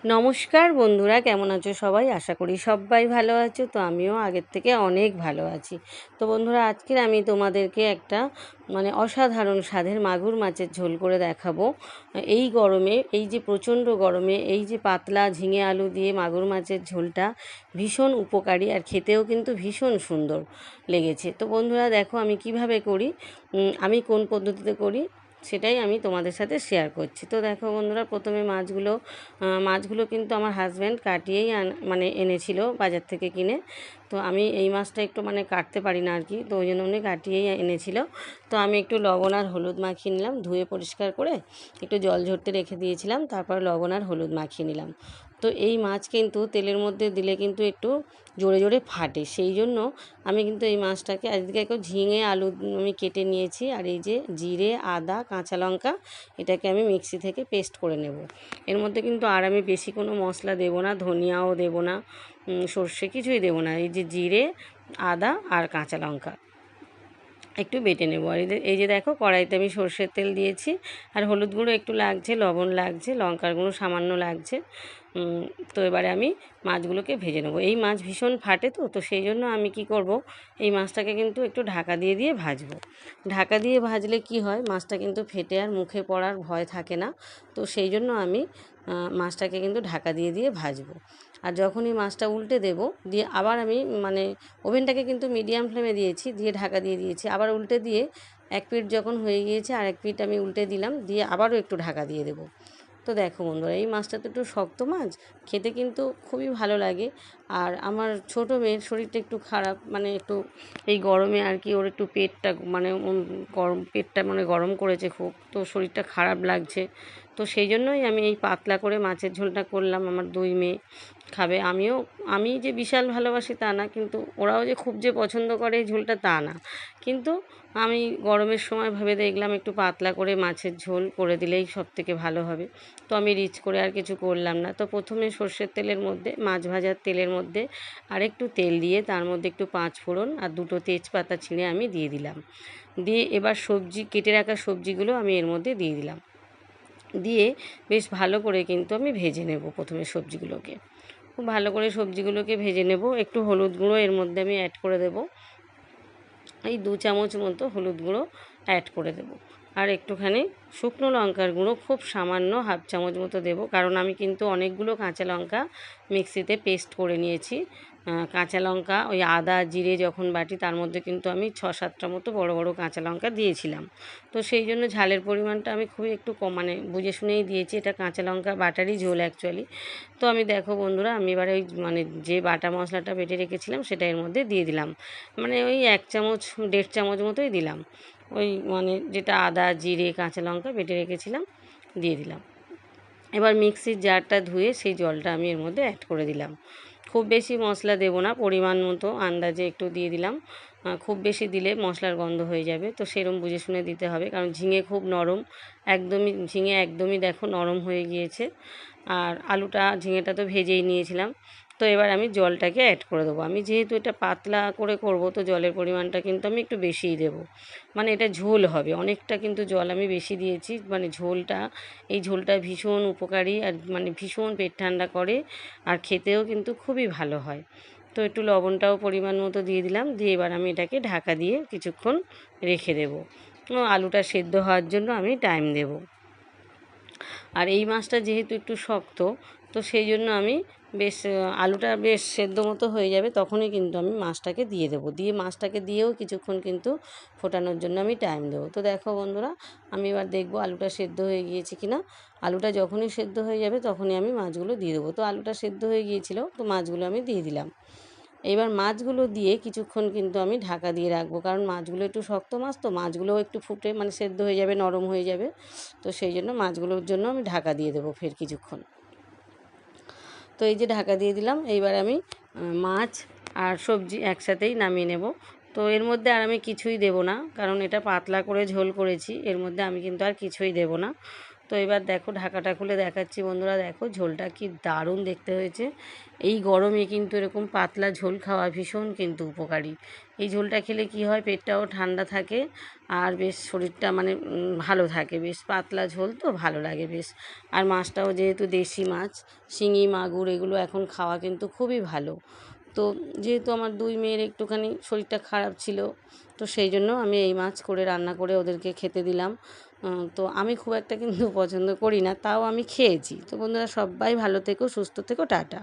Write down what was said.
নমস্কার বন্ধুরা, কেমন আছো সবাই? আশা করি সবাই ভালো আছো। তো আমিও আগের থেকে অনেক ভালো আছি। তো বন্ধুরা, আজকের আমি তোমাদেরকে একটা অসাধারণ স্বাদের মাগুর মাছের ঝোল করে দেখাবো। এই গরমে, এই যে প্রচণ্ড গরমে, এই যে পাতলা ঝিঙে আলু দিয়ে মাগুর মাছের ঝোলটা ভীষণ উপকারী আর খেতেও কিন্তু ভীষণ সুন্দর লেগেছে। তো বন্ধুরা দেখো আমি কিভাবে করি, আমি কোন পদ্ধতিতে করি সেটাই আমি তোমাদের সাথে শেয়ার করছি। তো দেখো বন্ধুরা, প্রথমে মাছগুলো কিন্তু আমার হাজব্যান্ড কাটিয়েই এনেছিল বাজার থেকে কিনে। তো আমি এই মাছটা একটু কাটতে পারি না আর কি, তো ওই জন্য উনি কাটিয়েই এনেছিল। তো আমি একটু লবণ আর হলুদ মাখিয়ে নিলাম, ধুয়ে পরিষ্কার করে একটু জল ঝরতে রেখে দিয়েছিলাম, তারপর লবণ আর হলুদ মাখিয়ে নিলাম। তো এই মাছ কিন্তু তেলের মধ্যে দিলে কিন্তু একটু জোরে জোরে ফাটে, সেই জন্য আমি কিন্তু এই মাছটাকে আজকে একটু ঝিঙে আলু আমি কেটে নিয়েছি, আর এই যে জিরে, আদা, কাঁচা লঙ্কা, এটাকে আমি মিক্সি থেকে পেস্ট করে নেব। এর মধ্যে কিন্তু আর আমি বেশি কোনো মশলা দেবো না, ধনিয়াও দেবো না, সর্ষে কিছুই দেবো না। এই যে জিরে, আদা আর কাঁচা লঙ্কা একটু বেটে নেব। আর এই যে দেখো কড়াইতে আমি সর্ষের তেল দিয়েছি, আর হলুদ গুঁড়ো একটু লাগছে, লবণ লাগছে, লঙ্কার গুঁড়ো সামান্য লাগছে। তো এবারে আমি মাছগুলোকে ভেজে নেব। এই মাছ ভীষণ ফাটে, তো সেই জন্য আমি কি করব, এই মাছটাকে কিন্তু একটু ঢাকা দিয়ে দিয়ে ভাজবো। ঢাকা দিয়ে ভাজলে কি হয়, মাছটা কিন্তু ফেটে আর মুখে পড়ার ভয় থাকে না। তো সেই জন্য আমি মাছটাকে কিন্তু ঢাকা দিয়ে দিয়ে ভাজবো। আর যখনই মাছটা উল্টে দেব, দিয়ে আবার আমি ওভেনটাকে কিন্তু মিডিয়াম ফ্লেমে দিয়েছি, দিয়ে ঢাকা দিয়ে দিয়েছি। আবার উল্টে দিয়ে এক পিঠ যখন হয়ে গিয়েছে, আর এক পিঠ আমি উল্টে দিলাম, দিয়ে আবারও একটু ঢাকা দিয়ে দেবো। তো দেখো বন্ধুরা, এই মাছটা তো একটু শক্ত মাছ, খেতে কিন্তু খুবই ভালো লাগে। আর আমার ছোটো মেয়ের শরীরটা একটু খারাপ, একটু এই গরমে আর কি, ওর একটু পেটটা পেটটা গরম করেছে খুব, তো শরীরটা খারাপ লাগছে। তো সেই জন্যই আমি এই পাতলা করে মাছের ঝোলটা করলাম। আমার দুই মেয়ে খাবে, আমি যে বিশাল ভালোবাসি তা না, কিন্তু ওরাও যে খুব যে পছন্দ করে এই ঝোলটা তা না। কিন্তু আমি গরমের সময় ভেবে দেখলাম একটু পাতলা করে মাছের ঝোল করে দিলেই সব থেকে ভালো হবে। তো আমি রিচ করে আর কিছু করলাম না। তো প্রথমে সর্ষের তেলের মধ্যে, মাছ ভাজার তেলের মধ্যে আর একটু তেল দিয়ে তার মধ্যে একটু 5 ফোড়ন আর 2টো তেজপাতা ছিঁড়ে আমি দিয়ে দিলাম। দিয়ে এবার কেটে রাখা সবজিগুলো আমি এর মধ্যে দিয়ে দিলাম। দিয়ে বেশ ভালো করে কিন্তু আমি ভেজে নেব প্রথমে সবজিগুলোকে। খুব ভালো করে সবজিগুলোকে ভেজে নেব। একটু হলুদ গুঁড়ো এর মধ্যে আমি অ্যাড করে দেব, এই 2 চামচ মতো হলুদ গুঁড়ো অ্যাড করে দেব। আর একটুখানি শুকনো লঙ্কার গুঁড়ো খুব সামান্য 1/2 চামচ মতো দেব, কারণ আমি কিন্তু অনেকগুলো কাঁচা লঙ্কা মিক্সিতে পেস্ট করে নিয়েছি। কাঁচা লঙ্কা, ওই আদা জিরে যখন বাটি তার মধ্যে কিন্তু আমি 6-7টা মতো বড় বড় কাঁচা লঙ্কা দিয়েছিলাম। তো সেই জন্য ঝালের পরিমাণটা আমি খুবই একটু কম বুঝে শুনেই দিয়েছি, এটা কাঁচা লঙ্কা বাটারই ঝোল অ্যাকচুয়ালি। তো আমি দেখো বন্ধুরা, আমি এবার ওই যে বাটা মশলাটা বেটে রেখেছিলাম সেটা এর মধ্যে দিয়ে দিলাম। ওই 1 চামচ 1.5 চামচ মতোই দিলাম। ওই যেটা আদা জিরে কাঁচা লঙ্কা বেটে রেখেছিলাম দিয়ে দিলাম। এবার মিক্সির জারটা ধুয়ে সেই জলটা আমি এর মধ্যে অ্যাড করে দিলাম। খুব বেশি মশলা দেব না, পরিমাণ মতো আন্দাজে একটু দিয়ে দিলাম। খুব বেশি দিলে মশলার গন্ধ হয়ে যাবে, তো সেরকম বুঝে শুনে দিতে হবে, কারণ ঝিঙে খুব নরম, ঝিঙে একদমই দেখো নরম হয়ে গিয়েছে। আর ঝিঙেটা তো ভেজেই নিয়েছিলাম। তো এবার আমি জলটাকে অ্যাড করে দেবো। আমি যেহেতু এটা পাতলা করে করব, তো জলের পরিমাণটা কিন্তু আমি একটু বেশিই দেবো। এটা ঝোল হবে অনেকটা, কিন্তু জল আমি বেশি দিয়েছি। এই ঝোলটা ভীষণ উপকারী, আর ভীষণ পেট ঠান্ডা করে, আর খেতেও কিন্তু খুবই ভালো হয়। তো একটু লবণটাও পরিমাণ মতো দিয়ে দিলাম, দিয়ে এবার আমি এটাকে ঢাকা দিয়ে কিছুক্ষণ রেখে দেবো। আলুটা সেদ্ধ হওয়ার জন্য আমি টাইম দেব। আর এই মাছটা যেহেতু একটু শক্ত, তো সেই জন্য আমি আলুটা বেশ সেদ্ধ মতো হয়ে যাবে, তখনই কিন্তু আমি মাছটাকে দিয়ে দেবো। দিয়ে মাছটাকে দিয়েও কিছুক্ষণ কিন্তু ফোটানোর জন্য আমি টাইম দেবো। তো দেখো বন্ধুরা, আমি এবার দেখবো আলুটা সেদ্ধ হয়ে গিয়েছে কিনা। আলুটা যখনই সেদ্ধ হয়ে যাবে তখনই আমি মাছগুলো দিয়ে দেবো। তো আলুটা সেদ্ধ হয়ে গিয়েছিল, তো মাছগুলো আমি দিয়ে দিলাম। এবার মাছগুলো দিয়ে কিছুক্ষণ কিন্তু আমি ঢাকা দিয়ে রাখবো, কারণ মাছগুলো একটু শক্ত মাছ, তো মাছগুলোও একটু ফুটে সেদ্ধ হয়ে যাবে, নরম হয়ে যাবে। তো সেই জন্য মাছগুলোর জন্য আমি ঢাকা দিয়ে দেবো ফের কিছুক্ষণ। তো এই যে ঢাকা দিয়ে দিলাম, এইবার আমি মাছ আর সবজি একসাথেই নামিয়ে নেব। তো এর মধ্যে আর আমি কিছুই দেব না, কারণ এটা পাতলা করে ঝোল করেছি, এর মধ্যে আমি কিন্তু আর কিছুই দেব না। তো এবার দেখো ঢাকাটা খুলে দেখাচ্ছি বন্ধুরা, দেখো ঝোলটা কি দারুণ দেখতে হয়েছে। এই গরমে কিন্তু এরকম পাতলা ঝোল খাওয়া ভীষণ কিন্তু উপকারী। এই ঝোলটা খেলে কি হয়, পেটটাও ঠান্ডা থাকে আর বেশ শরীরটা মানে ভালো থাকে, বেশ পাতলা ঝোল তো ভালো লাগে বেশ। আর মাছটাও যেহেতু দেশি মাছ, শিঙি মাগুর এগুলো এখন খাওয়া কিন্তু খুবই ভালো। তো যেহেতু আমার দুই মেয়ের একটুখানি শরীরটা খারাপ ছিল, তো সেই জন্য আমি এই মাছ করে রান্না করে ওদেরকে খেতে দিলাম। তো আমি খুব একটা কিন্তু পছন্দ করি না, তাও আমি খেয়েছি। তো বন্ধুরা সবাই ভালো থেকো, সুস্থ থেকো, টাটা।